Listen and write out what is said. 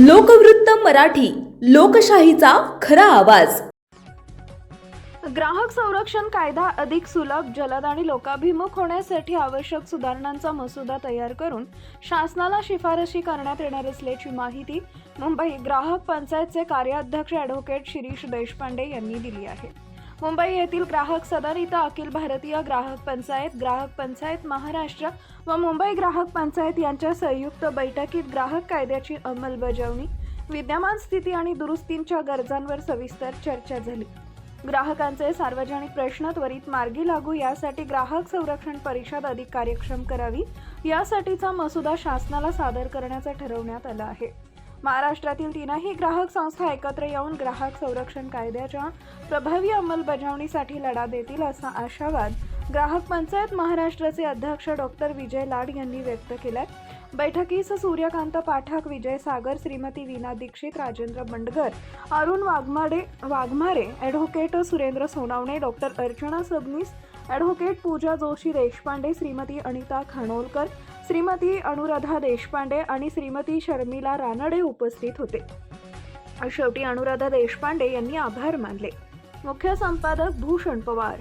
लोकवृत्त मराठी, लोकशाहीचा खरा आवाज. ग्राहक संरक्षण कायदा अधिक सुलभ, जलद आणि लोकाभिमुख होण्यासाठी आवश्यक सुधारणांचा मसुदा तयार करून शासनाला शिफारशी करण्यात येणार असल्याची माहिती मुंबई ग्राहक पंचायतचे कार्याध्यक्ष ॲडव्होकेट शिरीष देशपांडे यांनी दिली आहे. मुंबई येथील ग्राहक सदन इथं अखिल भारतीय ग्राहक पंचायत महाराष्ट्र व मुंबई ग्राहक पंचायत यांच्या संयुक्त बैठकीत ग्राहक कायद्याची अंमलबजावणी, विद्यमान स्थिती आणि दुरुस्तींच्या गरजांवर सविस्तर चर्चा झाली. ग्राहकांचे सार्वजनिक प्रश्न त्वरित मार्गी लागू यासाठी ग्राहक संरक्षण परिषद अधिक कार्यक्षम करावी यासाठीचा मसुदा शासनाला सादर करण्याचं ठरवण्यात आलं आहे. महाराष्ट्रातील तीनही ग्राहक संस्था एकत्र येऊन ग्राहक संरक्षण कायद्याच्या प्रभावी अंमलबजावणीसाठी लढा देतील असा आशावाद ग्राहक पंचायत महाराष्ट्राचे अध्यक्ष डॉक्टर विजय लाड यांनी व्यक्त केलाय. बैठकीस Suryakant Pathak, Vijay Sagar, Shrimati Veena Dixit, Rajendra Bandgar, Arun Waghmare, advocate Surendra Sonawane, doctor Archana Sabnis, advocate Pooja Joshi Deshpande, Shrimati Anita Khanolkar, Shrimati Anuradha Deshpande आणि श्रीमती शर्मिला रानडे उपस्थित होते. शेवटी अनुराधा देशपांडे यांनी आभार मानले. मुख्य संपादक भूषण पवार.